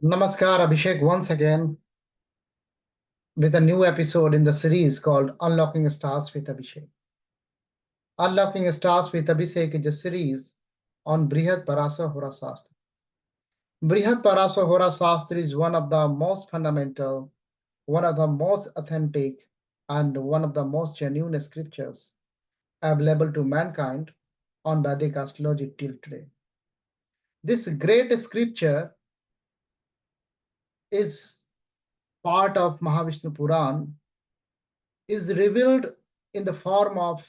Namaskar, Abhishek, once again with a new episode in the series called Unlocking Stars with Abhishek. Unlocking Stars with Abhishek is a series on Brihat Parashara Hora Shastra. Brihat Parashara Hora Shastra is one of the most fundamental, one of the most authentic, and one of the most genuine scriptures available to mankind on Vedic astrology till today. This great scripture is part of Mahavishnu Puran, is revealed in the form of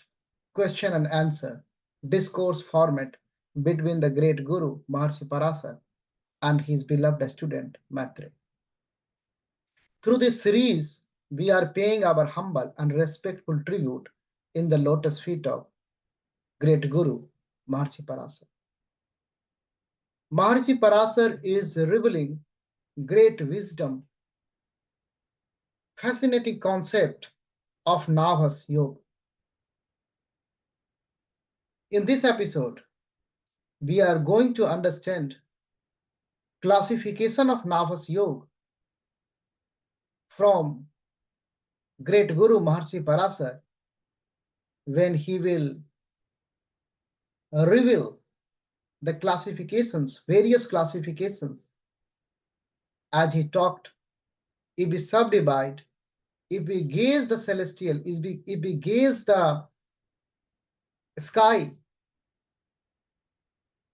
question and answer, discourse format between the great Guru Maharshi Parasar and his beloved student Maitre. Through this series, we are paying our humble and respectful tribute in the lotus feet of great Guru Maharshi Parasar. Maharshi Parasar is revealing great wisdom, fascinating concept of Nābhāsa Yoga. In this episode, we are going to understand classification of Nābhāsa Yoga from great Guru Maharshi Parasar when he will reveal the classifications, various classifications, as he talked. If we subdivide, if we gaze the celestial, if we gaze the sky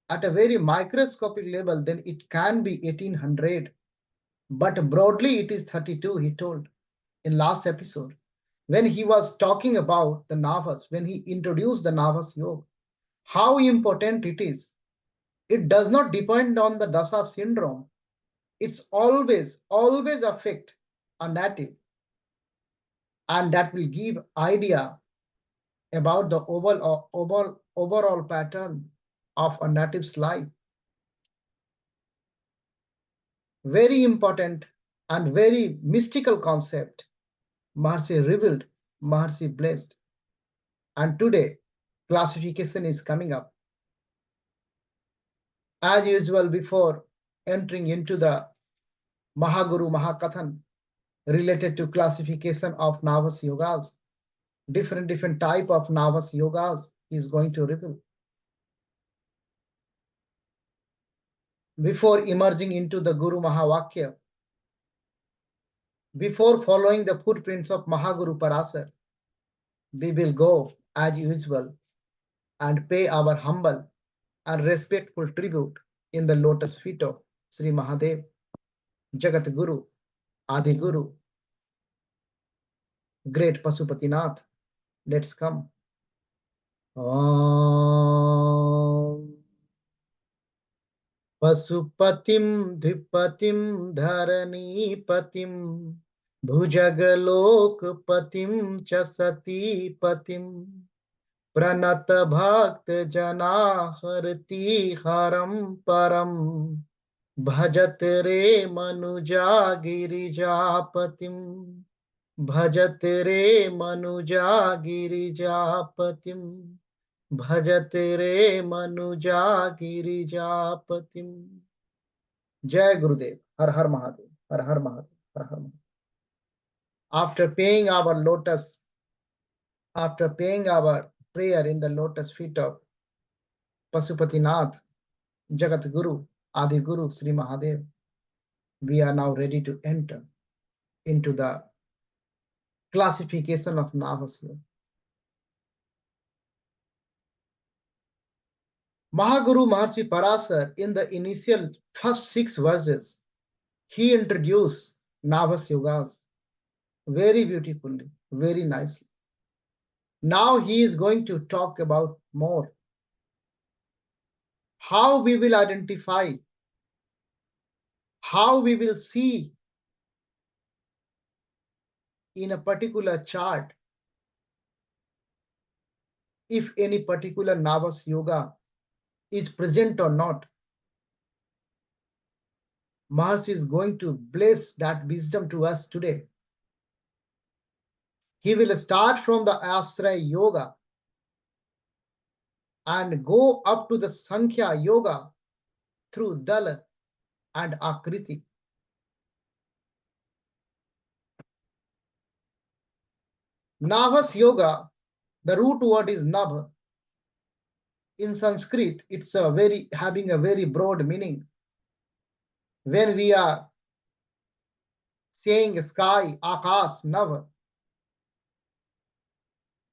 at a very microscopic level, then it can be 1800, but broadly it is 32, he told in last episode when he was talking about the Nābhāsa, when he introduced the Nābhāsa Yoga, how important it is. It does not depend on the Dasa syndrome. It's always affect a native, and that will give idea about the overall pattern of a native's life. Very important and very mystical concept. Maharshi revealed, Maharshi blessed. And today, classification is coming up. As usual, before entering into the Mahaguru Mahakathan related to classification of Nābhāsa Yogas, different type of Nābhāsa Yogas is going to reveal. Before emerging into the Guru Mahavakya, before following the footprints of Mahaguru Parasar, we will go as usual and pay our humble and respectful tribute in the lotus feet of Sri Mahadev, Jagat Guru, Adi Guru, great Pasupatinath. Let's come. Pasupatim Dhipatim Dharanipatim Bhujagalokapatim Chasatipatim Pranata Bhakta Jana Harti Haram Param Bhajat Re Manuja Girijapatim Bhajat Re Manuja Girijapatim Bhajate Re Manuja Girijapatim. Jai Gurudev. Har Har Mahadev. Har Har Mahadev. Har Har Mahadev. After paying our prayer in the lotus feet of Pasupatinath, Jagat Guru, Adi Guru, Sri Mahadev, we are now ready to enter into the classification of Nābhāsa. Mahaguru Maharshi Parasar, in the initial first 6 verses, he introduced Nābhāsa Yogas very beautifully, very nicely. Now he is going to talk about more. How we will identify, how we will see in a particular chart if any particular Nābhāsa Yoga is present or not. Maharshi is going to bless that wisdom to us today. He will start from the Ashraya Yoga and go up to the Sankhya Yoga through Dala and Akriti. Nābhāsa yoga, the root word is Nabha. In Sanskrit, it's having a very broad meaning. When we are saying sky, Akas, Nav,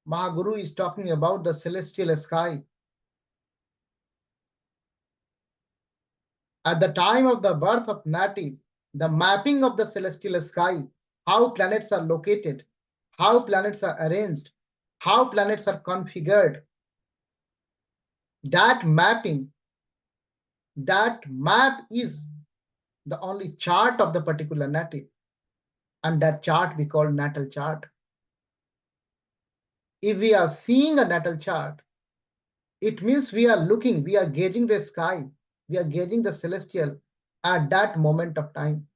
Mahaguru is talking about the celestial sky. At the time of the birth of native, the mapping of the celestial sky, how planets are located, how planets are arranged, how planets are configured, that mapping, that map is the only chart of the particular native. And that chart we call natal chart. If we are seeing a natal chart, it means we are looking, we are gauging the sky, we are gauging the celestial at that moment of time.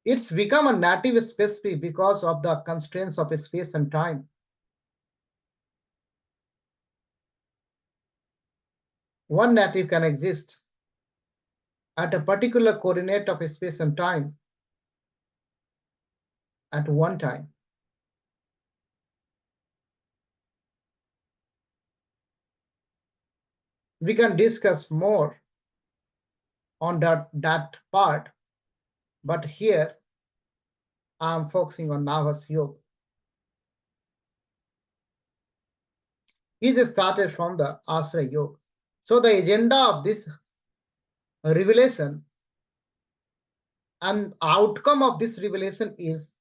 It's become a native specific because of the constraints of space and time. One native can exist at a particular coordinate of space and time at one time. We can discuss more on that part, but here I'm focusing on Nābhāsa yoga. It started from the Asra yoga. So the agenda of this revelation and outcome of this revelation is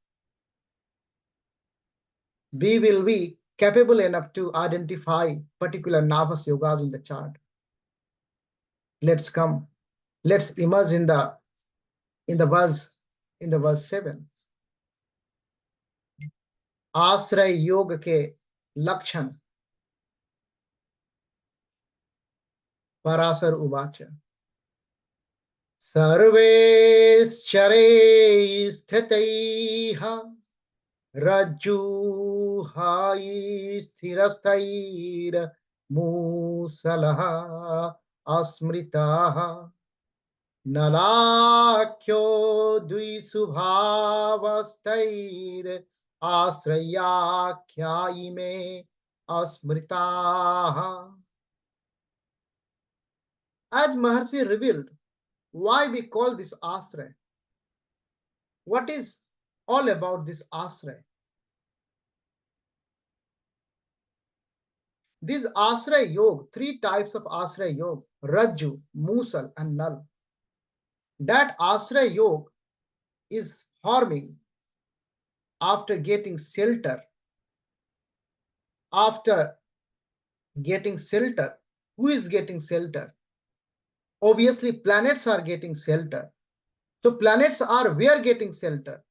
we will be capable enough to identify particular Nābhāsa yogas in the chart. Let's immerse in the verse 7. आश्रय योग के लक्षण पराशर उवाच सर्वैश्चरे स्थितैः रज्जुहायि स्थिरस्थैर्मूसलः अस्मृताः नलाख्यो द्विशुभावस्थैर् आश्रयाख्यायिमे अस्मृताः. As Maharshi revealed, why we call this Asray? What is all about this Asray? This Asray Yoga, three types of Asray Yoga, Rajju, Musal and Nal. That Asray Yoga is forming after getting shelter. After getting shelter, who is getting shelter? Obviously, planets are getting shelter. So planets are where getting shelter?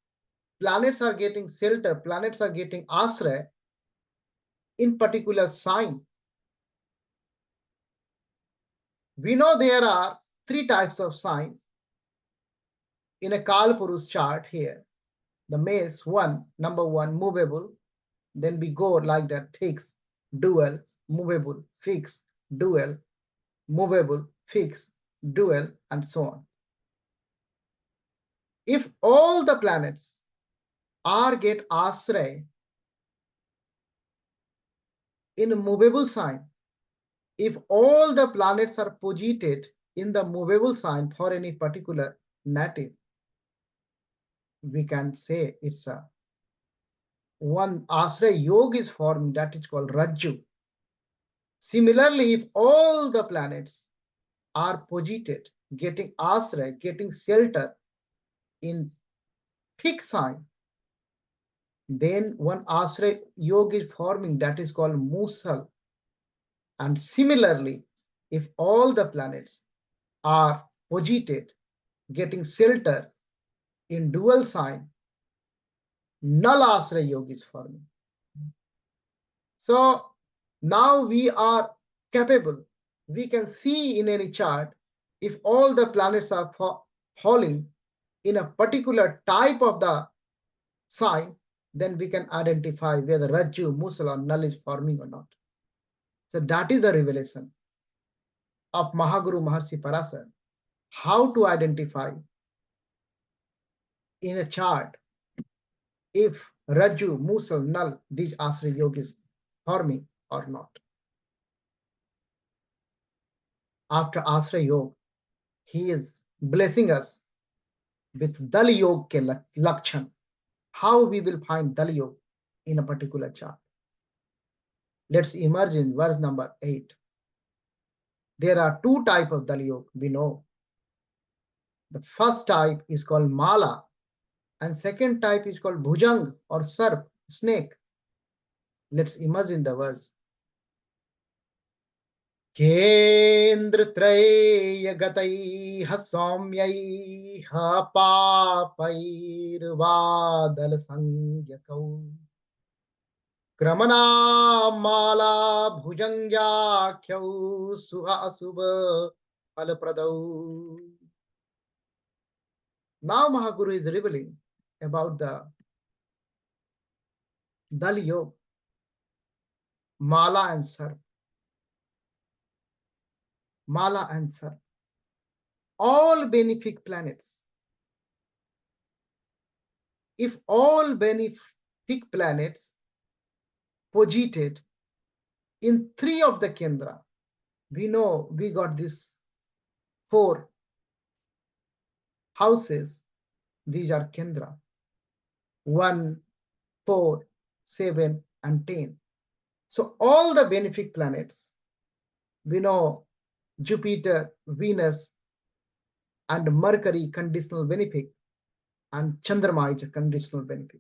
Planets are getting shelter, planets are getting Asray in particular sign. We know there are three types of sign in a Kalpurus chart here. The mace, number one, movable. Then we go like that, fixed, dual, movable, fixed, dual, movable, fixed, dual, and so on. If all the planets are get Asray in a movable sign, if all the planets are posited in the movable sign for any particular native, we can say it's a one Asray Yoga is formed, that is called Rajju. Similarly, if all the planets are posited, getting Asray, getting shelter in fixed sign, then one Asray Yoga is forming, that is called Musal. And similarly, if all the planets are posited, getting shelter in dual sign, Nal Asray Yoga is forming. So now we are capable, we can see in any chart, if all the planets are falling in a particular type of the sign, then we can identify whether Rajju, Musal or Nal is forming or not. So that is the revelation of Mahaguru Maharshi Parashara, how to identify in a chart if Raju, Musal, Nal, these Asra Yoga is forming or not. After Asra Yoga, he is blessing us with Dal Yoga ke Lakshan. How we will find Dal Yoga in a particular chart. Let's emerge in verse number 8. There are two types of Dal Yoga, we know. The first type is called Mala, and second type is called Bhujang or Sarp, snake. Let's imagine the verse. Kendra Traya Gatai Hasomyai Hapapair Vadal Sangyakau Kramana Mala Bhujangya Kyau Suha Asubha Palapradau. Now Mahaguru is revealing about the Dal Yoga, Mala and Sarp. Mala and Sarp. All benefic planets. If all benefic planets posited in 3 of the Kendra, we know we got these 4 houses. These are Kendra. 1, 4, 7, and 10. So all the benefic planets, we know Jupiter, Venus, and Mercury conditional benefic, and Chandrama is a conditional benefic.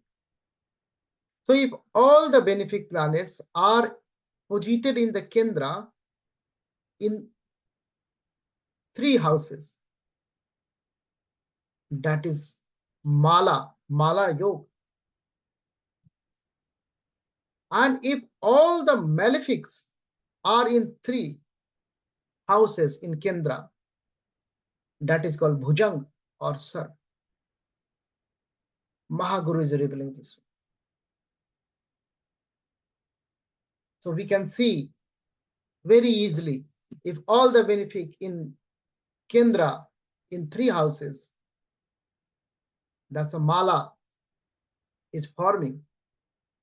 So if all the benefic planets are posited in the Kendra in 3 houses, that is Mala Yoga. And if all the malefics are in 3 houses in Kendra, that is called Bhujang or Sar. Mahaguru is revealing this. So we can see very easily, if all the benefic in Kendra in 3 houses, that's a Mala is forming,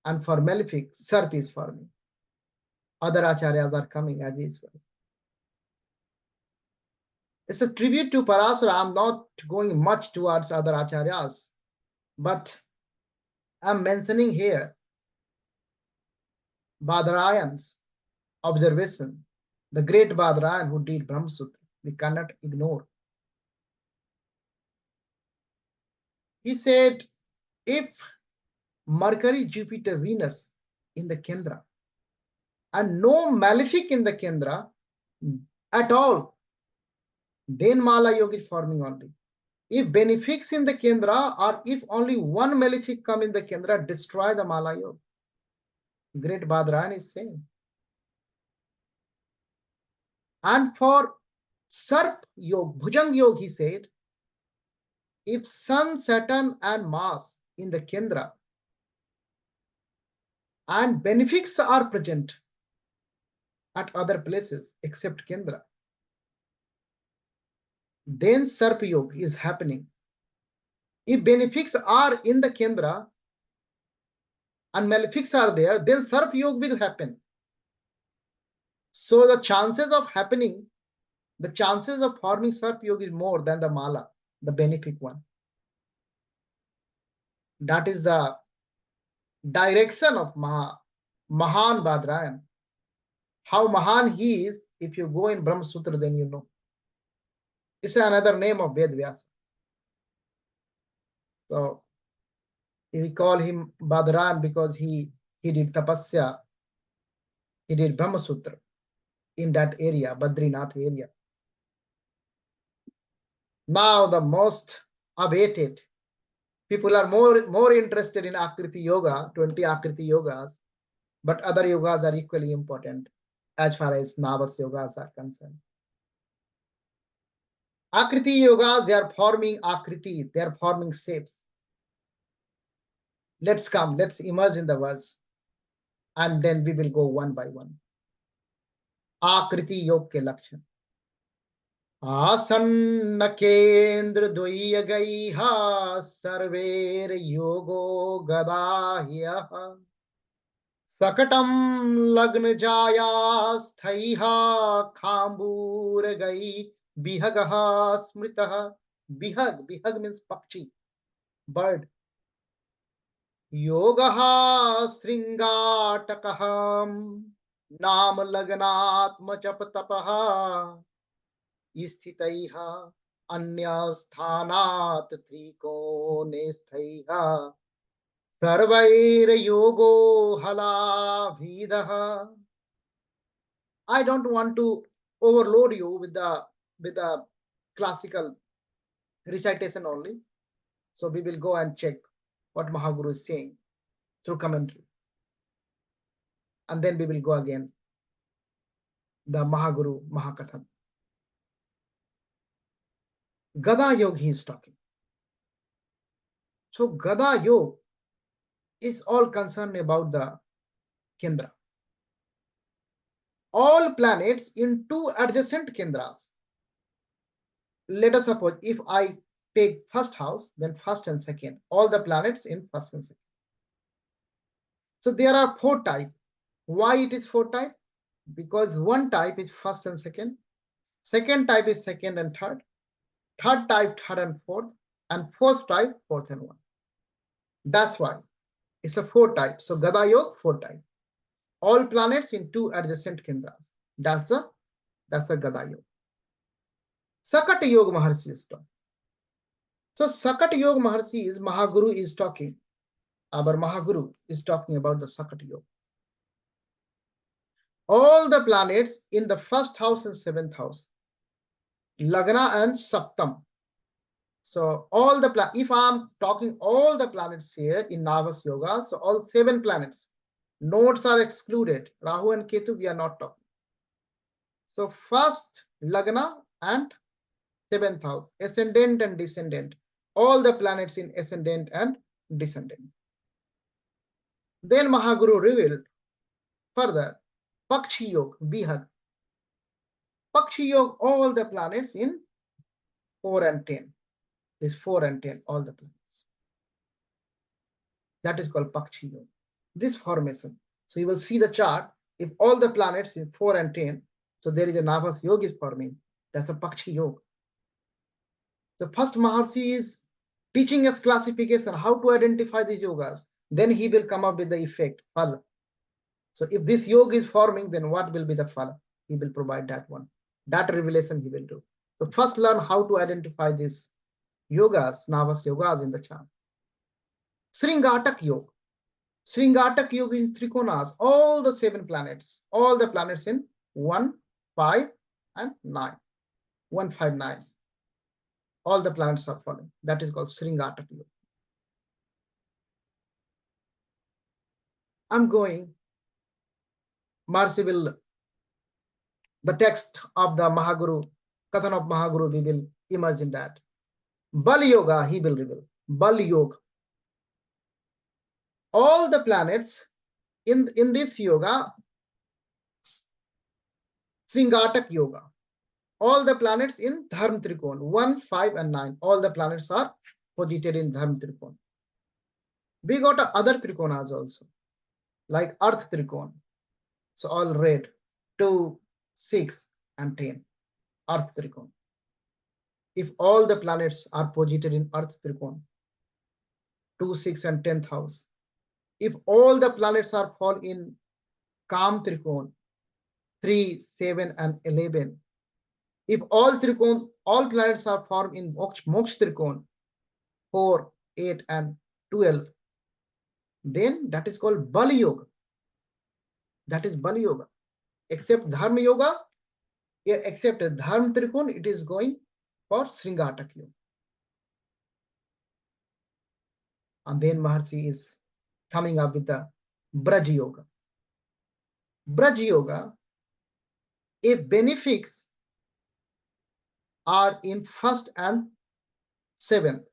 and for malefic, Sarp is forming. Other acharyas are coming as is well. It's a tribute to Parashara. I'm not going much towards other acharyas, but I'm mentioning here Badarayan's observation, the great Badarayan who did Brahma Sutra. We cannot ignore. He said, if Mercury, Jupiter, Venus in the Kendra, and no malefic in the Kendra at all, then Mala Yoga is forming only. If benefics in the Kendra, or if only one malefic come in the Kendra, destroy the Mala Yoga. Great Badarayan is saying. And for Sarp Yoga, Bhujang Yoga, he said, if Sun, Saturn, and Mars in the Kendra and benefics are present at other places except Kendra, then Sarp Yoga is happening. If benefics are in the Kendra and malefics are there, then Sarp Yoga will happen. So the chances of happening, the chances of forming Sarp Yoga is more than the Mala, the benefic one. That is the direction of Mahan Badarayan. How Mahan he is, if you go in Brahma Sutra, then you know. It's another name of Ved Vyasa. So we call him Badarayan because he did tapasya, he did Brahma Sutra in that area, Badrinath area. Now the most awaited, people are more interested in Akriti Yoga, 20 Akriti Yogas, but other yogas are equally important as far as Nābhāsa yogas are concerned. Akriti yogas, they are forming Akriti, they are forming shapes. Let's immerse in the verse, and then we will go one by one. Akriti Yoga ke Lakshan. आसन्न केन्द्र द्वयगैः सर्वैर योगो गदाह्यः सकटं लग्न जाया स्थैः खाम्बूरगै बिहगः स्मृतः. Bihag means pakshi, bird. योगः श्रृंगाटकः नाम लग्नात्म जप तपः स्थितैः अन्यस्थानात् त्रिकोणे स्थैः सर्वैर्योगो हलाभिदः. I don't want to overload you with the classical recitation only. So we will go and check what Mahaguru is saying through commentary. And then we will go again the Mahaguru Mahakatham. Gada Yoga he is talking. So Gada Yoga is all concerned about the Kendra. All planets in two adjacent Kendras. Let us suppose if I take first house, then first and second, all the planets in first and second. So there are four types. Why it is four types? Because one type is first and second type is second and third type third and fourth type fourth and one. That's why it's a four type. So Gada Yoga four type. All planets in two adjacent Kendras. That's a Gada Yoga. Sakat Yoga Maharshi is talking. So Sakat Yoga Maharshi is Mahaguru is talking. Our Mahaguru is talking about the Sakat Yoga. All the planets in the first house and seventh house, Lagna and Saptam. So all the if I'm talking all the planets here in Nābhāsa Yoga, so all 7 planets, nodes are excluded. Rahu and Ketu we are not talking. So first Lagna and 7th house, ascendant and descendant, all the planets in ascendant and descendant. Then Mahaguru revealed further Pakshi Yoga, Bihag. Pakshi Yoga, all the planets in 4 and 10. This 4 and 10, all the planets. That is called Pakshi Yoga. This formation. So you will see the chart. If all the planets in 4 and 10, so there is a Nābhāsa Yoga is forming. That's a Pakshi Yoga. The first Maharshi is teaching us classification, how to identify the yogas. Then he will come up with the effect, phala. So if this yoga is forming, then what will be the phala? He will provide that one. That revelation he will do. So first learn how to identify these yogas, Nābhāsa yogas in the chart. Sringatak Yoga. Sringatak Yoga in Trikonas, all the 7 planets, all the planets in 1, 5, and 9. 1, 5, 9. All the planets are falling. That is called Sringatak Yoga. I'm going, Marcy will, the text of the Mahaguru, Kathan of Mahaguru, we will immerse in that. Bal Yoga, he will reveal. Bal Yoga. All the planets in this yoga, Sringatak Yoga, all the planets in Dharma Trikon, 1, 5, and 9. All the planets are posited in Dharma Trikon. We got other Trikonas also, like Earth Trikon. So all red, 2, 6, and 10. Earth Trikon. If all the planets are posited in Earth Trikon, 2, 6, and 10th house. If all the planets are fall in Kam Trikon, 3, 7, and 11. If all planets are formed in Moksha Trikon, 4, 8, and 12, then that is called Bal Yoga. That is Bal Yoga. Except Dharma Yoga, except Dharma Trikon, it is going for Sringatak Yoga. And then Maharshi is coming up with the Braj Yoga. Braj Yoga, if benefics are in 1st and 7th,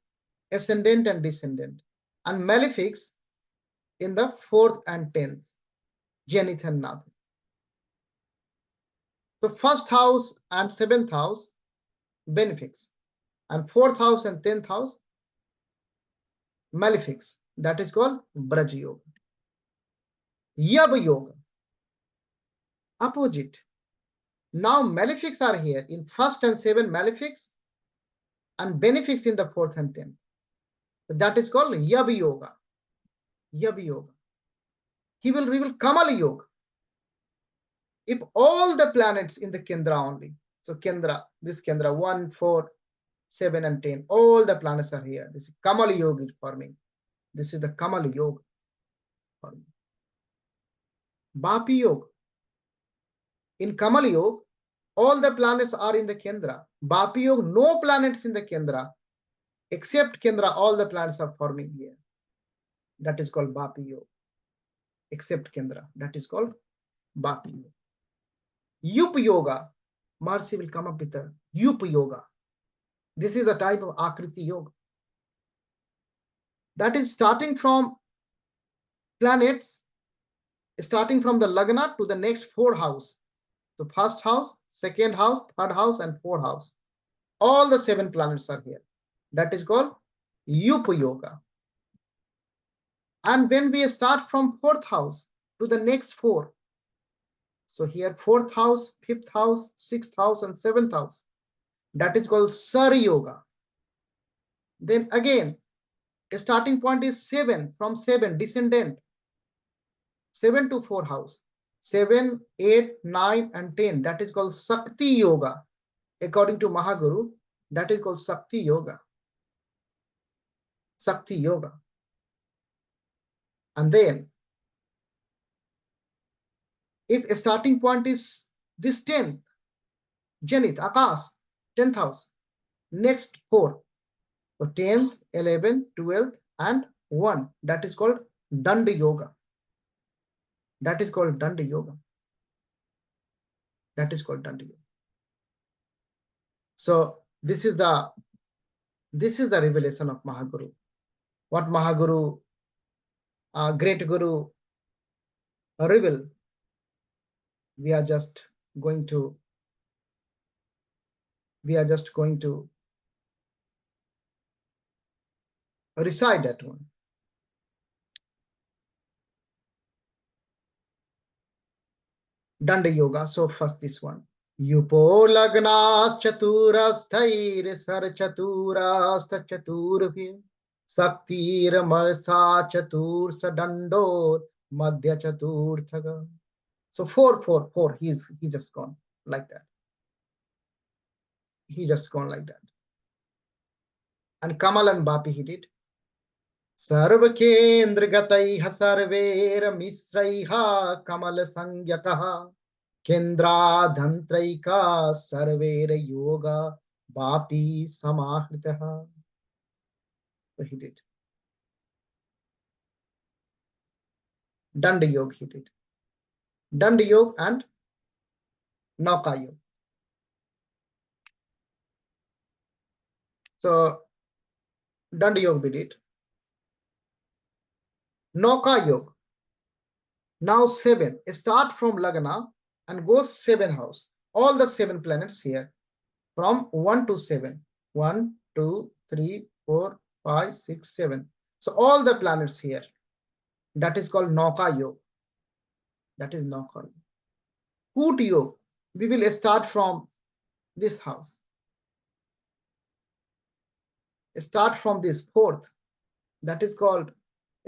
ascendant and descendant, and malefics in the 4th and 10th, zenith and nath. So 1st house and 7th house, benefics, and 4th house and 10th house malefics. That is called Braj Yoga. Yab Yoga, opposite. Now malefics are here in 1st and 7th malefics, and benefics in the 4th and 10th. So that is called Yab Yoga. Yab Yoga. He will reveal Kamal Yoga. If all the planets in the Kendra only, so Kendra, this Kendra 1, 4, 7, and 10, all the planets are here. This is Kamal Yoga forming. This is the Kamal Yoga forming. Bapi Yoga. In Kamal Yoga, all the planets are in the Kendra. Bapi Yoga, no planets in the Kendra. Except Kendra, all the planets are forming here. That is called Bapi Yoga. Except Kendra, that is called Bapi Yoga. Yup Yoga, Marcy will come up with a Yup Yoga. This is a type of Akriti Yoga. That is starting from planets, starting from the Lagna to the next 4 house. So 1st house, 2nd house, 3rd house, and 4th house. All the 7 planets are here. That is called Yup Yoga. And when we start from 4th house to the next 4, so here 4th house, 5th house, 6th house, and 7th house, that is called Sar Yoga. Then again, a starting point is 7, from 7, descendant, 7 to 4 house, 7, 8, 9, and 10, that is called Shakti Yoga. According to Mahaguru, that is called Shakti Yoga. Shakti Yoga. And then, if a starting point is this 10th, Janit, Akash, 10th house, next 4, so 10th, 11th, 12th, and 1, that is called Danda Yoga. That is called Danda Yoga. That is called Danda Yoga. So this is the revelation of Mahaguru. What Mahaguru, great Guru, reveal. We are just going to recite that one. Danda Yoga. So first this one. Yupo lagnas chaturasthair sar chaturastha chaturvi saktir marsa chatur sadandor madhya chaturthaga. So 4, 4, 4. He just gone like that. He just gone like that. And Kamal and Bapi he did. Sarva kendra gataiha sarvera misraiha kamal sangyakaha kendra dhantraika sarvera yoga Bapi samahritaha. So he did. Danda Yoga he did. Danda Yoga and Nauka Yoga. So Danda Yoga we did. Nauka Yoga. Now 7. Start from Lagna and go 7 house. All the 7 planets here. From 1 to 7. 1, 2, 3, 4, 5, 6, 7. So all the planets here. That is called Nauka Yoga. That is Nauka Yoga. Koot Yoga. We will start from this house. Start from this 4th. That is called,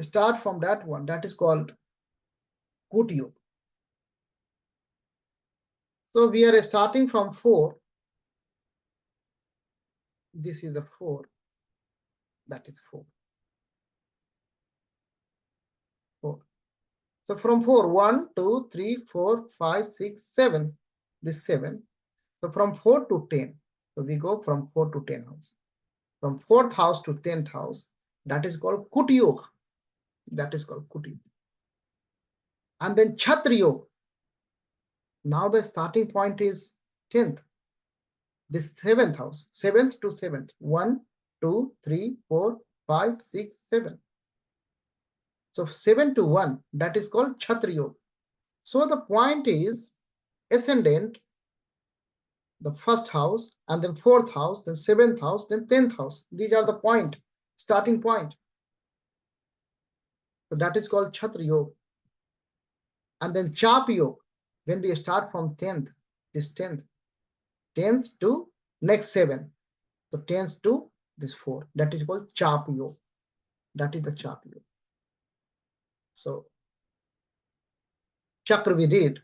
start from that one. That is called Koot Yoga. So we are starting from 4. This is the 4. That is 4. 4. So from 4, 1, 2, 3, 4, 5, 6, 7. This 7. So from 4 to 10. So we go from 4 to 10 house. From 4th house to 10th house. That is called Koot Yoga. That is called Koot Yoga. And then Chhatra Yoga. Now the starting point is 10th. This 7th house. 7th to 7th. 1, 2, 3, 4, 5, 6, 7. So 7 to 1. That is called Chhatra Yoga. So the point is ascendant the first house, and then fourth house, then seventh house, then 10th house. These are the point, starting point. So that is called Chhatra Yoga. And then Chap Yoga, when we start from 10th, this 10th to next 7. So 10th to this 4. That is called Chap Yoga. That is the Chap Yoga. So Chakra we did.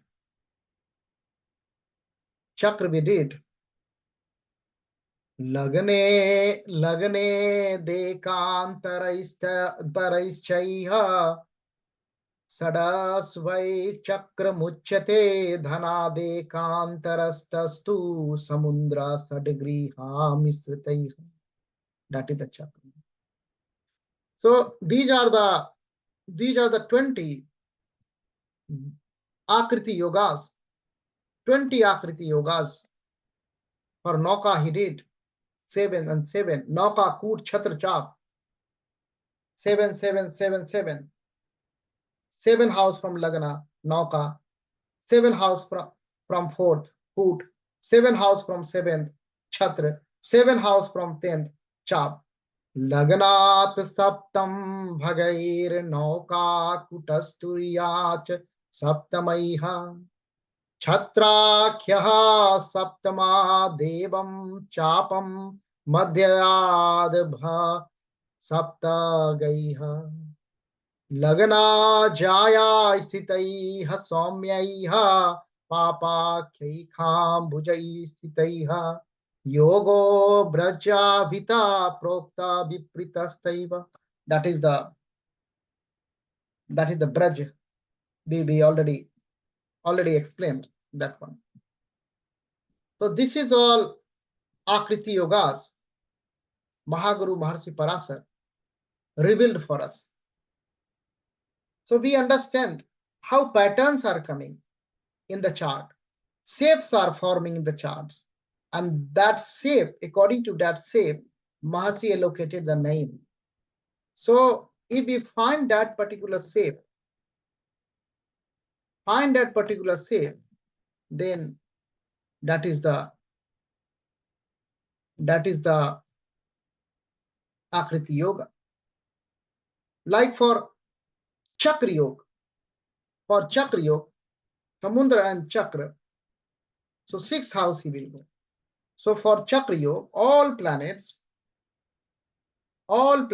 Chakra we did. Lagane lagane dekantaraishchaiha sadasvai chakra muchyate dhanadekantarastastu samundra sadgriha misritaiha. That is the chakra. So these are the 20 Akriti yogas. 20 Akriti yogas. For Nauka he did 7 and 7. Nauka Koot Chhatra Chap. 7, 7, 7, 7. 7 house from Lagana, Nauka. 7 house from 4th, Koot. 7 house from 7th, Chhatra. 7 house from 10th, Chap. Laganat Saptam Bhagair Nauka Kutasturiyach Saptamaiha. Chhatrakhyaha Saptama Devam Chapam Madhyadabha Saptagaiha. Lagana Jaya Sitaiha Somyaiha Papakhyaikham Bhujai Sitaiha Yogo Braja Vita Prokta Vipritastaiva. That is the Braj. We already explained that one. So this is all Akriti Yogas Mahaguru Maharshi Parashara revealed for us. So we understand how patterns are coming in the chart. Shapes are forming in the charts. And that shape, according to that shape, Maharshi allocated the name. So if we find that particular shape, then that is the Akriti Yoga. Like for Chakra Yoga, Samudra and Chakra, so 6th house he will go. So for Chakra Yoga, all planets are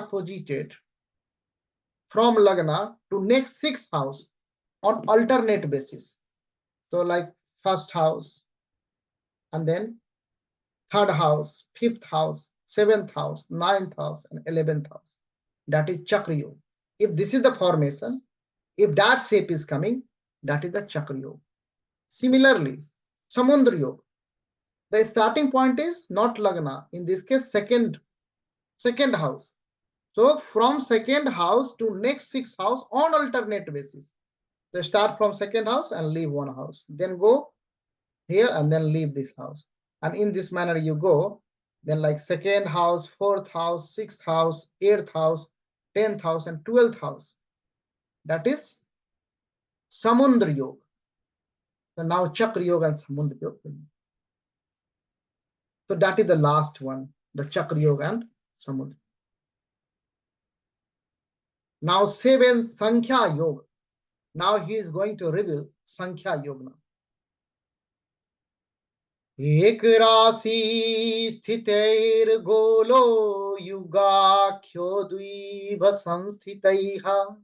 posited from Lagna to next 6th house on alternate basis. So like 1st house, and then 3rd house, 5th house, 7th house, 9th house, and 11th house. That is Chakra Yoga. If this is the formation, if that shape is coming, that is the Chakra Yoga. Similarly, Samudra Yoga. The starting point is not Lagna. In this case, second house. So from 2nd house to next 6th house on alternate basis. So start from 2nd house and leave one house. Then go here and then leave this house. And in this manner you go. Then like 2nd house, 4th house, 6th house, 8th house, 10th house, and 12th house. That is Samudra Yoga. So now Chakra Yoga and Samudra Yoga. So that is the last one, the Chakra Yoga and Samudra. Now 7 Sankhya Yoga. Now he is going to reveal Sankhya Yoga. Ek rasi sthitair golo yugakhyo dviva sanstitaiha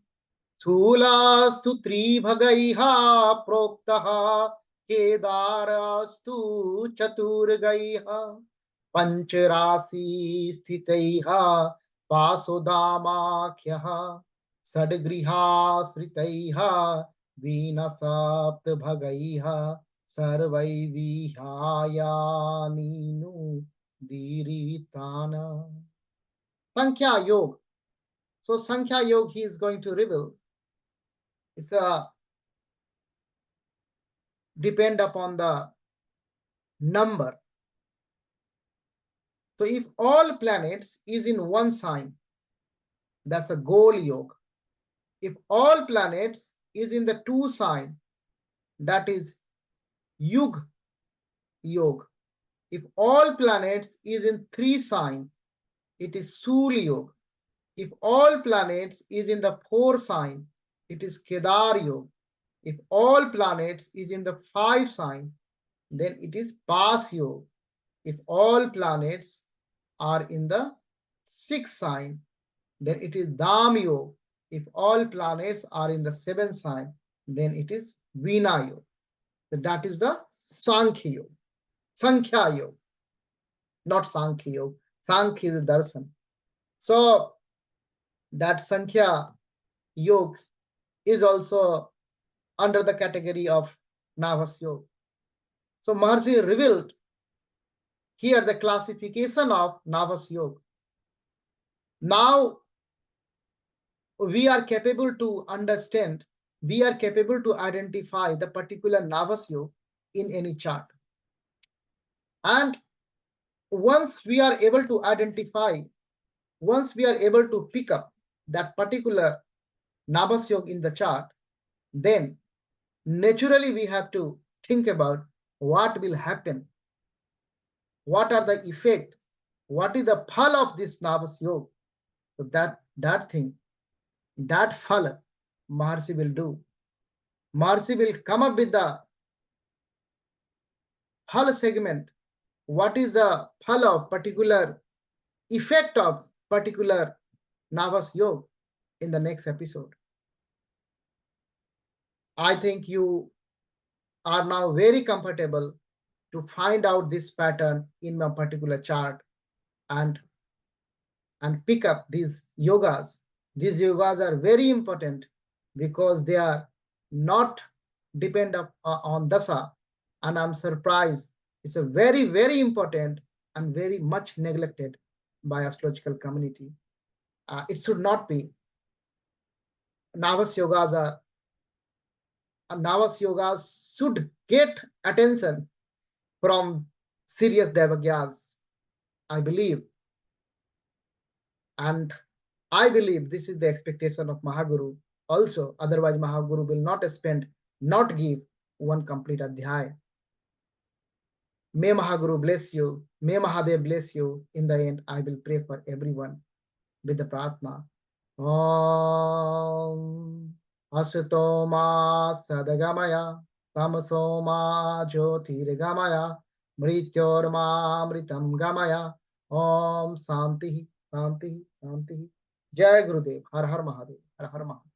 thulastu tribhagaiha proktaha kedarastu chaturgaiha pancharasi sthitaiha pasodamakhyaha sadgriha sritaiha vinasapt bhagaiha sarvai vihayanu diritana. Sankhya Yoga. So Sankhya Yoga he is going to reveal. It's a depend upon the number. So if all planets is in one sign, that's a goal yoga. If all planets is in the 2 sign, that is Yug Yog. If all planets is in 3 sign, it is Sul Yog. If all planets is in the 4 sign, it is Kedar Yog. If all planets is in the 5 sign, then it is Pas Yog. If all planets are in the 6 sign, then it is Dham Yog. If all planets are in the 7th sign, then it is Veena Yog. So that is the Sankhya Yog. Sankhya Yog, not Sankhya Yog. Sankhya is Darshan. So that Sankhya Yog is also under the category of Nābhāsa Yoga. So Maharishi revealed here the classification of Nābhāsa Yoga. Now we are capable to understand, we are capable to identify the particular Nābhāsa Yoga in any chart. And once we are able to identify, once we are able to pick up that particular Nābhāsa Yoga in the chart, then naturally we have to think about what will happen, what are the effect, what is the phal of this Nābhāsa Yoga. So that thing, that phal Maharishi will do. Maharishi will come up with the phal segment. What is the phal of particular effect of particular Nābhāsa Yoga in the next episode. I think you are now very comfortable to find out this pattern in a particular chart and pick up these yogas. These yogas are very important because they are not dependent on dasa, and I'm surprised it's a very, very important and very much neglected by astrological community. It should not be. Nābhāsa yogas should get attention from serious devagyas, I believe. And I believe this is the expectation of Mahaguru also. Otherwise, Mahaguru will not give one complete adhyaya. May Mahaguru bless you. May Mahadev bless you. In the end, I will pray for everyone with the Pratma. Om Asuto Ma Sadagamaya Tamaso Ma Jyotirgamaya Mrityor Ma Mritam Gamaya Om Santi Santi Santi. Jai Gurudev. Har Har Mahadev. Har Har Mahadev.